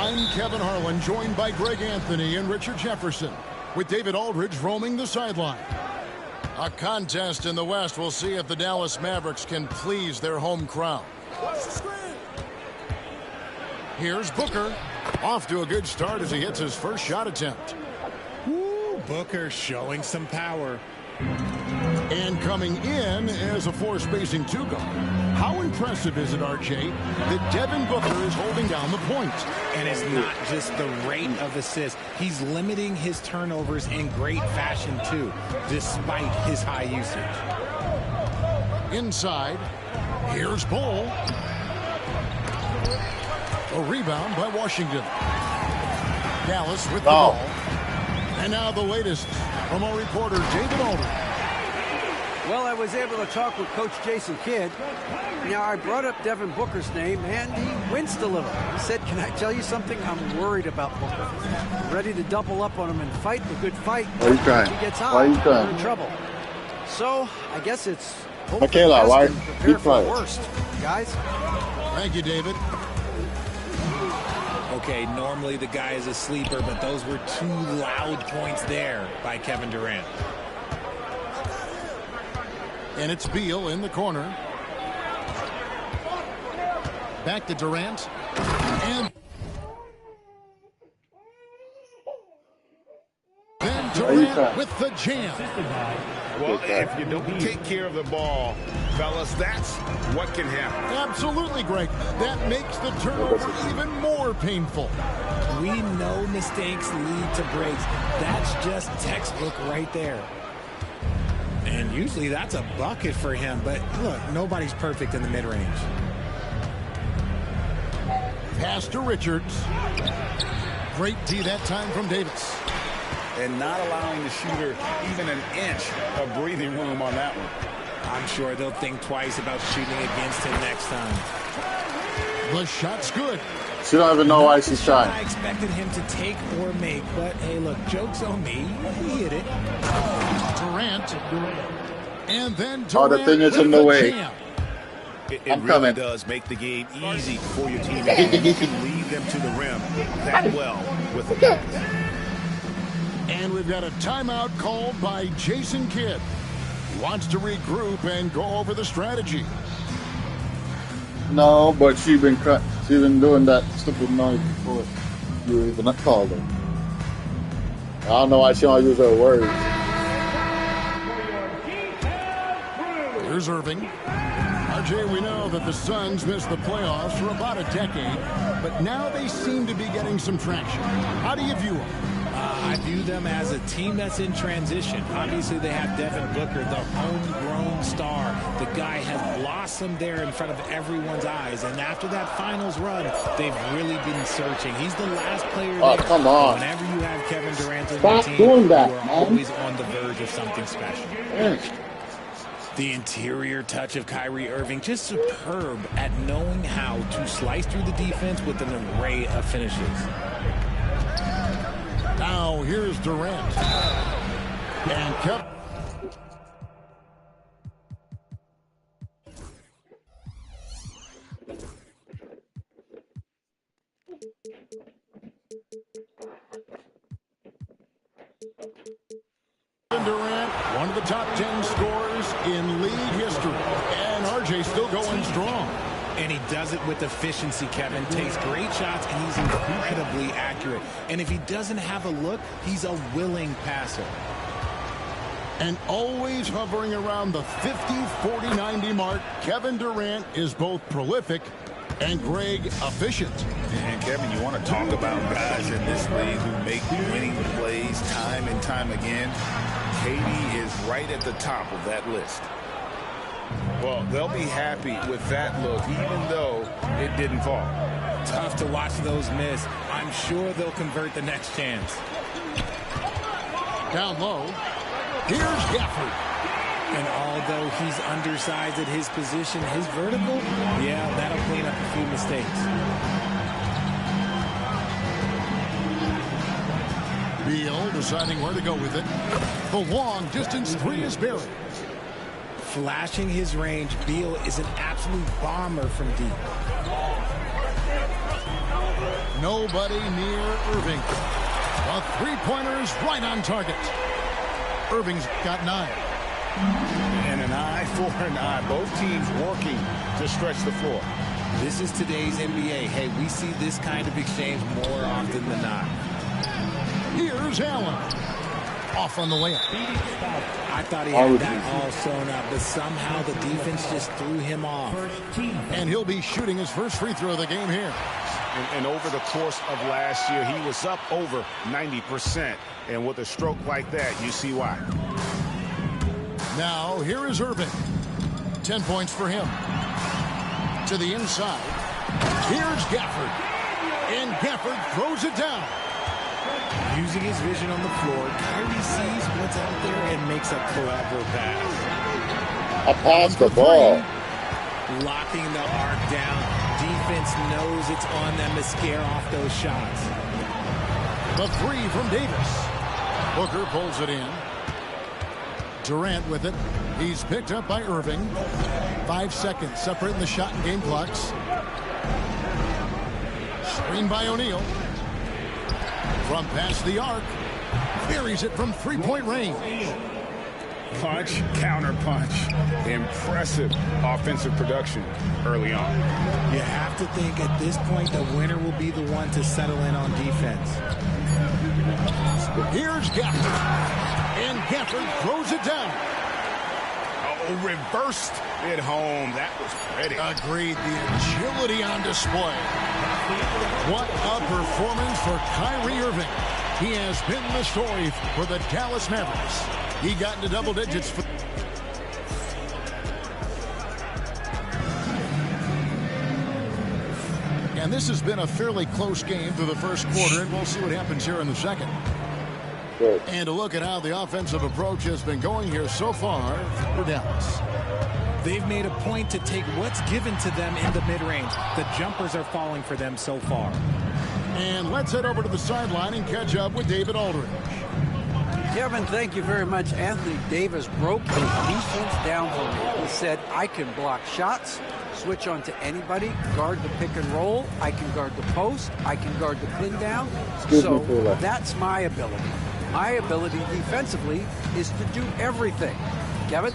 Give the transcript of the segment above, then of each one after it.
I'm Kevin Harlan, joined by Greg Anthony and Richard Jefferson, with David Aldridge roaming the sideline. A contest in the West. We'll see if the Dallas Mavericks can please their home crowd. Here's Booker. Off to a good start as he hits his first shot attempt. Woo, Booker showing some power. And coming in as a four-spacing two-guard. How impressive is it, RJ, that Devin Booker is holding down the point? And it's not just the rate of assists. He's limiting his turnovers in great fashion, too, despite his high usage. Inside, here's Bull. A rebound by Washington. Dallas with the ball. And now the latest from our reporter, David Aldridge. Well, I was able to talk with Coach Jason Kidd. Now, I brought up Devin Booker's name, and he winced a little. He said, can I tell you something? I'm worried about Booker. I'm ready to double up on him and fight a good fight. Why are you crying? If he gets hot, Why are you crying? we're in trouble. So, I guess it's Michaela, why prepare for the worst, guys. Thank you, David. Okay, normally the guy is a sleeper, but those were two loud points there by Kevin Durant. And it's Beal in the corner. Back to Durant. And then Durant with the jam. Well, if you don't take care of the ball, fellas, that's what can happen. Absolutely, Greg. That makes the turnover even more painful. We know mistakes lead to breaks. That's just textbook right there. And usually that's a bucket for him. But look, nobody's perfect in the mid-range. Pass to Richards. Great D that time from Davis. And not allowing the shooter even an inch of breathing room on that one. I'm sure they'll think twice about shooting against him next time. The shot's good. She don't even know why she's trying. I expected him to take or make, but hey, look, joke's on me. He hit it. Durant. And then Durant. Oh, the thing is in the way. It I'm really coming. does make the game easy for your teammates. You can lead them to the rim that well with the pass. And we've got a timeout called by Jason Kidd. He wants to regroup and go over the strategy. No, but she's been doing that stupid noise before you even called her. I don't know why she don't use her words. Here's Irving. RJ, we know that the Suns missed the playoffs for about a decade, but now they seem to be getting some traction. How do you view them? I view them as a team that's in transition. Obviously, they have Devin Booker, the homegrown star. The guy has blossomed there in front of everyone's eyes. And after that finals run, they've really been searching. He's the last player there. Come on. Whenever you have Kevin Durant in Stop your team, doing that, you are man. always on the verge of something special. Yeah. The interior touch of Kyrie Irving, just superb at knowing how to slice through the defense with an array of finishes. Now here's Durant. And kept. Durant, one of the top 10 scorers in league history. And RJ still going strong. And he does it with efficiency, Kevin. Takes great shots, and he's incredibly accurate. And if he doesn't have a look, he's a willing passer. And always hovering around the 50, 40, 90 mark, Kevin Durant is both prolific and, Greg, efficient. And, Kevin, you want to talk about guys in this league who make winning plays time and time again. KD is right at the top of that list. Well, they'll be happy with that look, even though it didn't fall. Tough to watch those miss. I'm sure they'll convert the next chance. Down low, here's Gafford. And although he's undersized at his position, his vertical, yeah, that'll clean up a few mistakes. Beal deciding where to go with it. The long distance three is buried. Flashing his range, Beal is an absolute bomber from deep. Nobody near Irving. The three-pointer is right on target. Irving's got 9. And an eye for an eye. Both teams working to stretch the floor. This is today's NBA. Hey, we see this kind of exchange more often than not. Here's Allen. Off on the layup. I thought he had that all sewn up, but somehow the defense just threw him off. And he'll be shooting his first free throw of the game here. And over the course of last year, he was up over 90%. And with a stroke like that, you see why. Now, here is Irving. 10 points for him. To the inside. Here's Gafford. And Gafford throws it down. Using his vision on the floor, Kyrie sees what's out there and makes a clever pass. I passed the ball. Locking the arc down. Defense knows it's on them to scare off those shots. The three from Davis. Booker pulls it in. Durant with it. He's picked up by Irving. 5 seconds separating the shot and game clocks. Screen by O'Neal. From past the arc. Buries it from three-point range. Punch, counter punch. Impressive offensive production early on. You have to think at this point the winner will be the one to settle in on defense. Here's Gafford. And Gafford throws it down. Oh, reversed it home. That was pretty. Agreed. The agility on display. What a performance for Kyrie Irving. He has been the story for the Dallas Mavericks. He got into double digits. And this has been a fairly close game through the first quarter, and we'll see what happens here in the second. Good. And to look at how the offensive approach has been going here so far for Dallas. They've made a point to take what's given to them in the mid-range. The jumpers are falling for them so far. And let's head over to the sideline and catch up with David Aldridge. Kevin, thank you very much. Anthony Davis broke his defense down for me. He said, I can block shots, switch on to anybody, guard the pick and roll, I can guard the post, I can guard the pin down. So that's my ability. My ability defensively is to do everything. Kevin?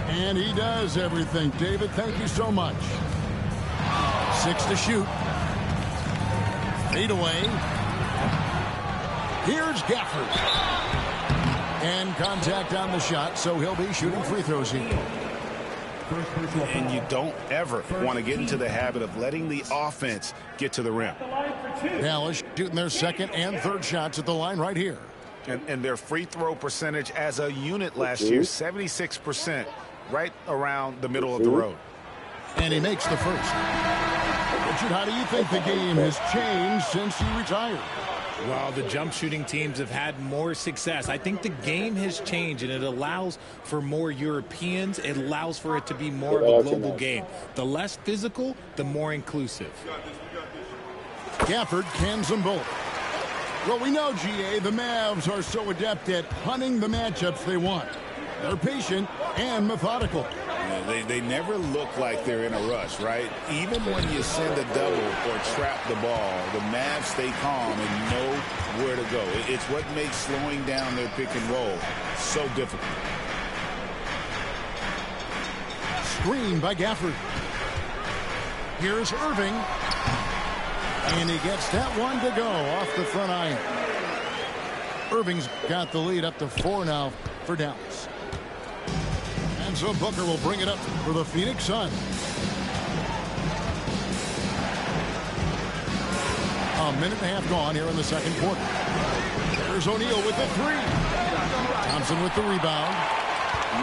And he does everything. David, thank you so much. 6 to shoot. Fade away. Here's Gafford. And contact on the shot, so he'll be shooting free throws here. And you don't ever want to get into the habit of letting the offense get to the rim. Dallas shooting their second and third shots at the line right here. And their free throw percentage as a unit last year, 76%, right around the middle of the road. And he makes the first. Richard, how do you think the game has changed since he retired? Well, the jump shooting teams have had more success. I think the game has changed, and it allows for more Europeans. It allows for it to be more of a global game. The less physical, the more inclusive. Gafford cans them both. Well, we know, GA, the Mavs are so adept at hunting the matchups they want. They're patient and methodical. Yeah, they never look like they're in a rush, right? Even when you send a double or trap the ball, the Mavs stay calm and know where to go. It's what makes slowing down their pick and roll so difficult. Screen by Gafford. Here's Irving. And he gets that one to go off the front iron. Irving's got the lead up to 4 now for Dallas. And so Booker will bring it up for the Phoenix Suns. A minute and a half gone here in the second quarter. There's O'Neal with the three. Thompson with the rebound.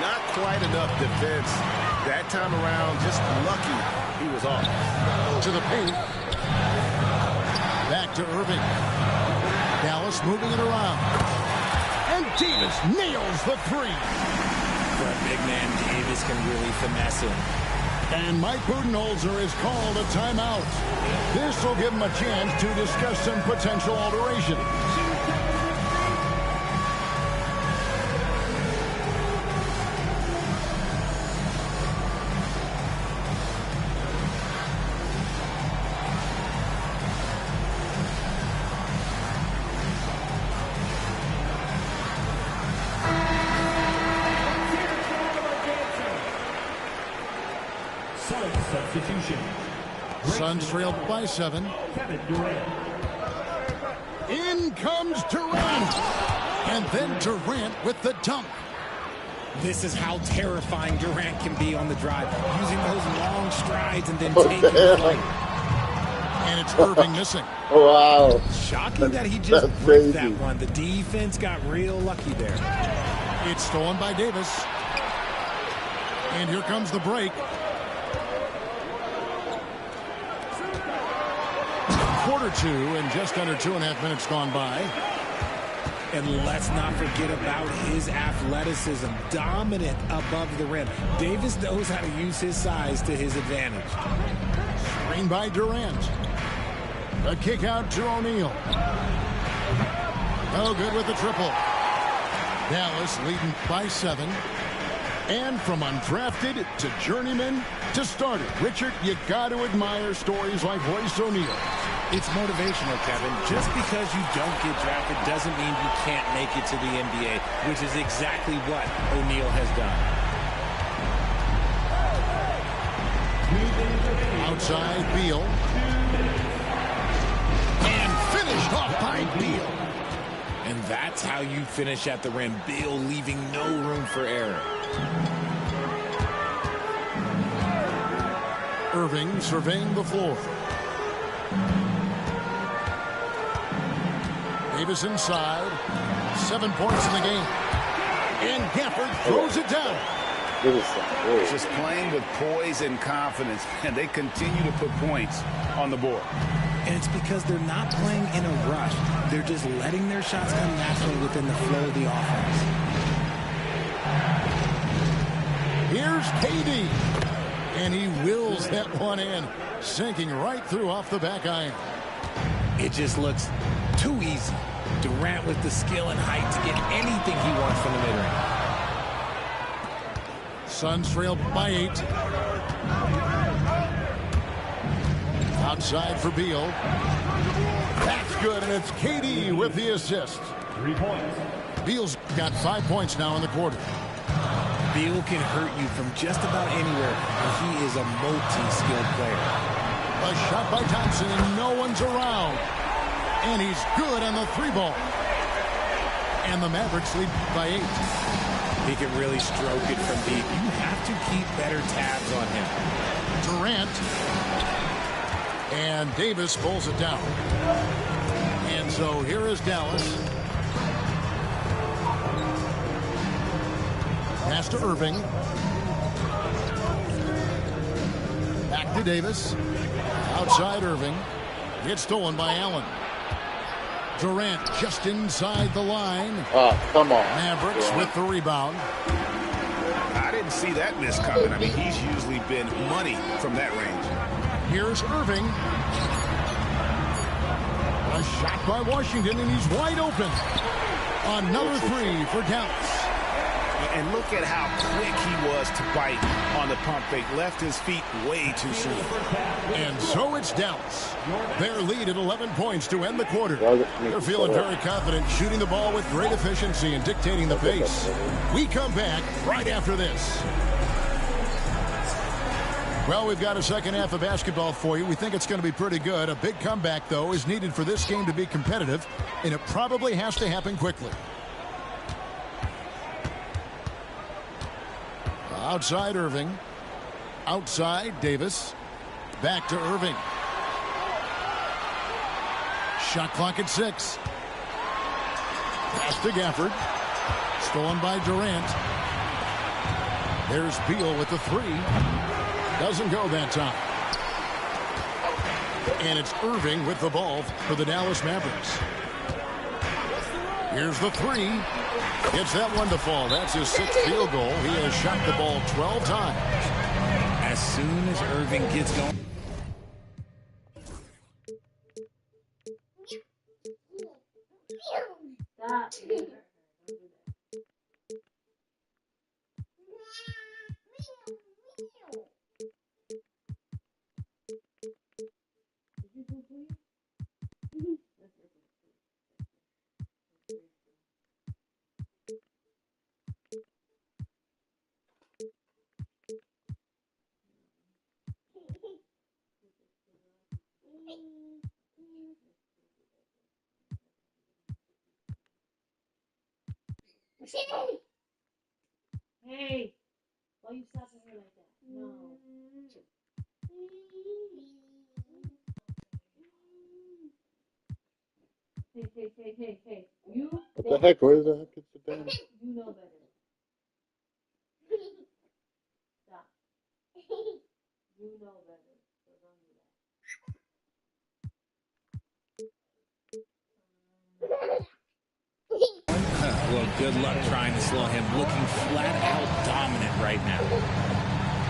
Not quite enough defense that time around. Just lucky he was off. To the paint. Back to Irving. Dallas moving it around. And Davis nails the three. For a big man, Davis can really finesse him. And Mike Budenholzer has called a timeout. This will give him a chance to discuss some potential alterations. substitution. Suns trailed by 7. In comes Durant. And then Durant with the dunk. This is how terrifying Durant can be on the drive, using those long strides and then taking flight. And it's Irving missing. Wow. Shocking that he just bricked that one. The defense got real lucky there. It's stolen by Davis. And here comes the break. Quarter 2 and just under 2.5 minutes gone by. And let's not forget about his athleticism. Dominant above the rim. Davis knows how to use his size to his advantage. Screen by Durant. A kick out to O'Neal. No good with the triple. Dallas leading by 7. And from undrafted to journeyman to starter. Richard, you got to admire stories like Royce O'Neal. It's motivational, Kevin. Just because you don't get drafted doesn't mean you can't make it to the NBA, which is exactly what O'Neal has done. Outside, Beal. And finished off by Beal. And that's how you finish at the rim. Beal leaving no room for error. Irving surveying the floor. Davis inside. 7 points in the game. And Gafford throws it down. Just playing with poise and confidence, and they continue to put points on the board. And it's because they're not playing in a rush. They're just letting their shots come naturally within the flow of the offense. Here's KD. And he wills that one in, sinking right through off the back iron. It just looks too easy. Durant with the skill and height to get anything he wants from the mid-range. Suns trailed by 8. Outside for Beal. That's good, and it's KD with the assist. 3 points. Beal's got 5 points now in the quarter. Beal can hurt you from just about anywhere, and he is a multi-skilled player. A shot by Thompson, and no one's around. And he's good on the 3-ball. And the Mavericks lead by 8. He can really stroke it from deep. You have to keep better tabs on him. Durant. And Davis pulls it down. And so here is Dallas. Pass to Irving. Back to Davis. Outside Irving. Gets stolen by Allen. Durant just inside the line. Oh, come on. Mavericks with the rebound. I didn't see that miss coming. I mean, he's usually been money from that range. Here's Irving. A shot by Washington, and he's wide open. Another 3 for Dallas. And look at how quick he was to bite on the pump fake. Left his feet way too soon. And so it's Dallas. Their lead at 11 points to end the quarter. They're feeling very confident, shooting the ball with great efficiency and dictating the pace. We come back right after this. Well, we've got a second half of basketball for you. We think it's going to be pretty good. A big comeback, though, is needed for this game to be competitive, and it probably has to happen quickly. Outside Irving. Outside Davis. Back to Irving. Shot clock at 6. Pass to Gafford. Stolen by Durant. There's Beal with the 3. Doesn't go that time. And it's Irving with the ball for the Dallas Mavericks. Here's the 3. Gets that one to fall. That's his 6th field goal. He has shot the ball 12 times. As soon as Irving gets going. Hey, why you slapping her like that? No. Hey. What the heck? Where is that? You know better. Stop. You know better. So don't do Well, good luck trying to slow him. Looking flat out dominant right now.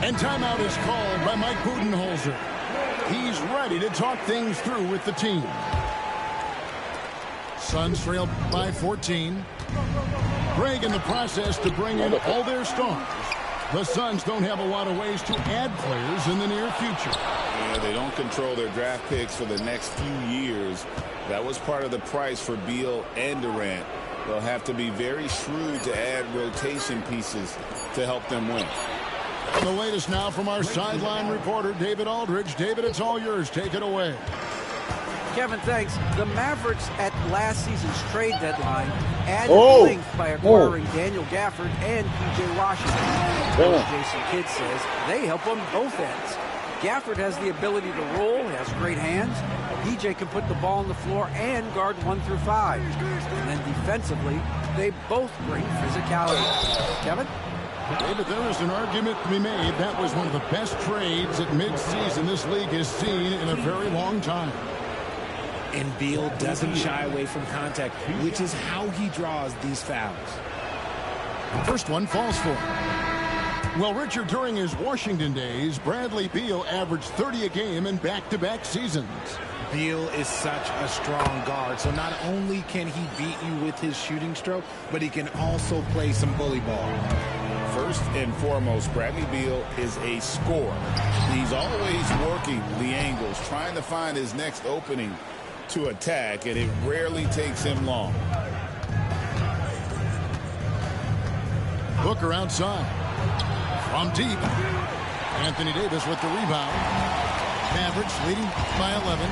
And timeout is called by Mike Budenholzer. He's ready to talk things through with the team. Suns trail by 14. Greg in the process to bring in all their stars. The Suns don't have a lot of ways to add players in the near future. Yeah, they don't control their draft picks for the next few years. That was part of the price for Beal and Durant. They'll have to be very shrewd to add rotation pieces to help them win. And the latest now from our sideline reporter, David Aldridge. David, it's all yours. Take it away. Kevin, thanks. The Mavericks at last season's trade deadline added length by acquiring Daniel Gafford and P.J. Washington. Coach Jason Kidd says they help on both ends. Gafford has the ability to roll, has great hands. P.J. can put the ball on the floor and guard 1 through 5. And then defensively, they both bring physicality. Kevin? David, there is an argument to be made. That was one of the best trades at midseason this league has seen in a very long time. And Beal doesn't shy away from contact, which is how he draws these fouls. First one falls for him. Well, Richard, during his Washington days, Bradley Beal averaged 30 a game in back-to-back seasons. Beal is such a strong guard, so not only can he beat you with his shooting stroke, but he can also play some bully ball. First and foremost, Bradley Beal is a scorer. He's always working the angles, trying to find his next opening to attack, and it rarely takes him long. Booker outside. From deep. Anthony Davis with the rebound. Mavericks leading by 11.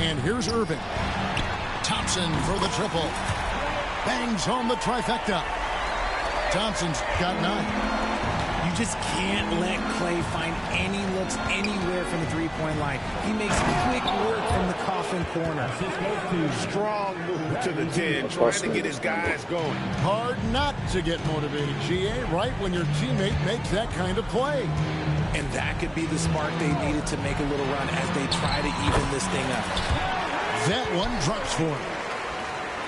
And here's Irving. Thompson for the triple. Bangs home the trifecta. Thompson's got 9. You just can't let Clay find any looks anywhere from the three-point line. He makes quick work from the coffin corner. Strong move to the 10, trying to get his guys going. Hard not to get motivated, GA, right when your teammate makes that kind of play. And that could be the spark they needed to make a little run as they try to even this thing up. That one drops for him.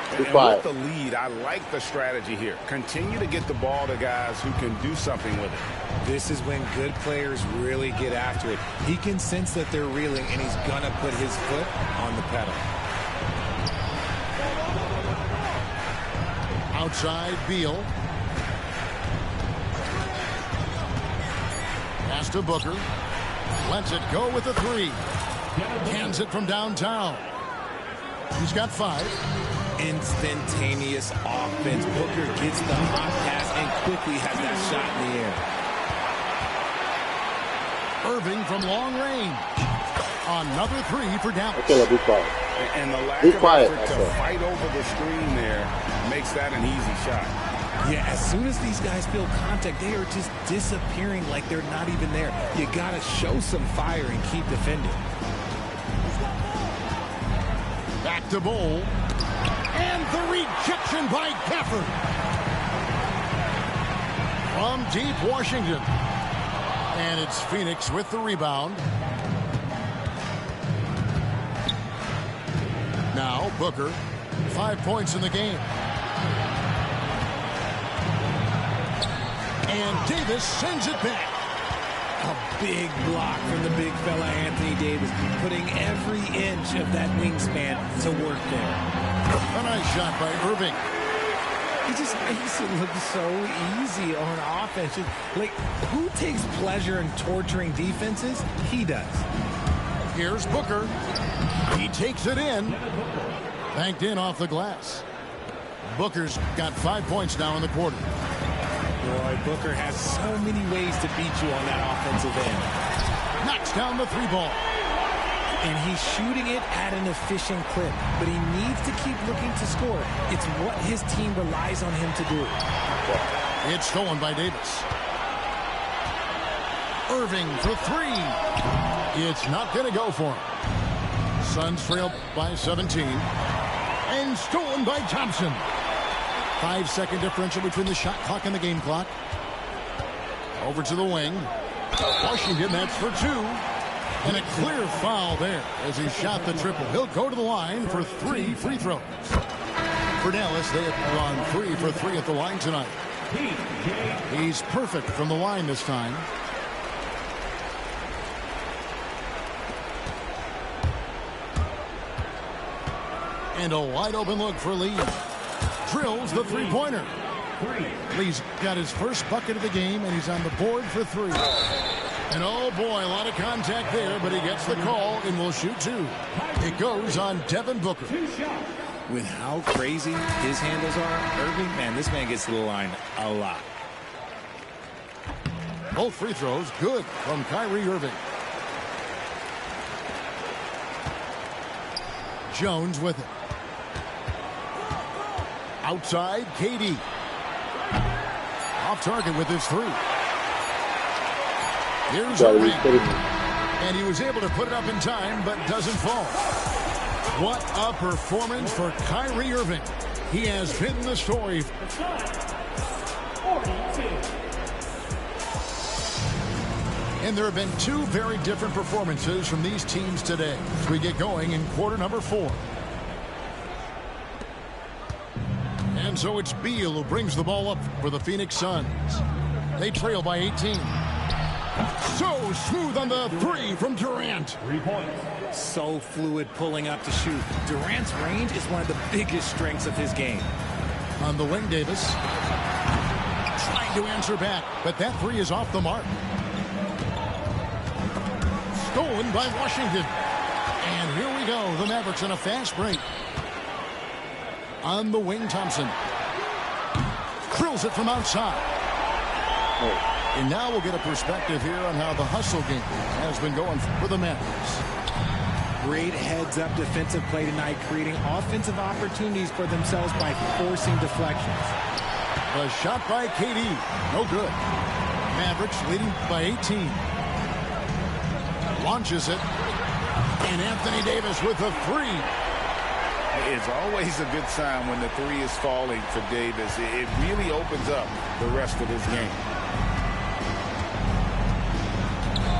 And with the lead, I like the strategy here. Continue to get the ball to guys who can do something with it. This is when good players really get after it. He can sense that they're reeling, and he's going to put his foot on the pedal. Outside, Beal. Pass to Booker. Lets it go with a 3. Hands it from downtown. He's got 5. Instantaneous offense. Booker gets the hot pass and quickly has that shot in the air. Irving from long range. Another 3 for Dallas. Okay, be quiet. And the lack Be of quiet, effort to fight over the screen there makes that an easy shot. Yeah, as soon as these guys feel contact, they are just disappearing like they're not even there. You got to show some fire and keep defending. Back to Bowl. And the rejection by Gafford. From deep Washington. And it's Phoenix with the rebound. Now Booker. 5 points in the game. And Davis sends it back. A big block from the big fella Anthony Davis, putting every inch of that wingspan to work there. A nice shot by Irving. He just makes it look so easy on offense. Like, who takes pleasure in torturing defenses? He does. Here's Booker. He takes it in. Banked in off the glass. Booker's got 5 points now in the quarter. Boy, Booker has so many ways to beat you on that offensive end. Knocks down the 3 ball. And he's shooting it at an efficient clip, but he needs to keep looking to score. It's what his team relies on him to do. It's stolen by Davis. Irving for three. It's not going to go for him. Suns trail by 17. And stolen by Thompson. 5-second differential between the shot clock and the game clock. Over to the wing. Washington, that's for two. And a clear foul there as he shot the triple. He'll go to the line for 3 free throws. For Dallas, they have gone 3 for 3 at the line tonight. He's perfect from the line this time. And a wide open look for Lee. Drills the three-pointer. Lee's got his first bucket of the game, and he's on the board for 3. And oh boy, a lot of contact there, but he gets the call and will shoot 2. It goes on Devin Booker. With how crazy his handles are, Irving, man, this man gets to the line a lot. Both free throws good from Kyrie Irving. Jones with it. Outside, KD. Off target with his 3. Here's Irving. And he was able to put it up in time, but doesn't fall. What a performance for Kyrie Irving. He has been the story. And there have been 2 very different performances from these teams today as we get going in quarter number 4. And so it's Beal who brings the ball up for the Phoenix Suns. They trail by 18. So smooth on the 3 from Durant. 3 points. So fluid pulling up to shoot. Durant's range is one of the biggest strengths of his game. On the wing, Davis. Trying to answer back, but that 3 is off the mark. Stolen by Washington. And here we go. The Mavericks in a fast break. On the wing, Thompson. Drills it from outside. And now we'll get a perspective here on how the hustle game has been going for the Mavericks. Great heads-up defensive play tonight, creating offensive opportunities for themselves by forcing deflections. The shot by KD. No good. Mavericks leading by 18. Launches it. And Anthony Davis with a 3. It's always a good sign when the 3 is falling for Davis. It really opens up the rest of his game.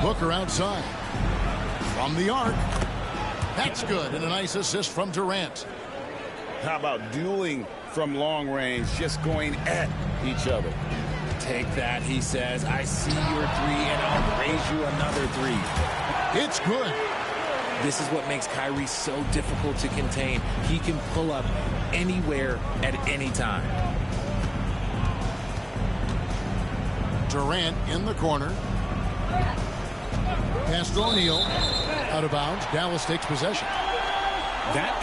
Booker outside. From the arc. That's good. And a nice assist from Durant. How about dueling from long range, just going at each other? Take that, he says. I see your 3, and I'll raise you another 3. It's good. This is what makes Kyrie so difficult to contain. He can pull up anywhere at any time. Durant in the corner. Pass to O'Neal. Out of bounds. Dallas takes possession. That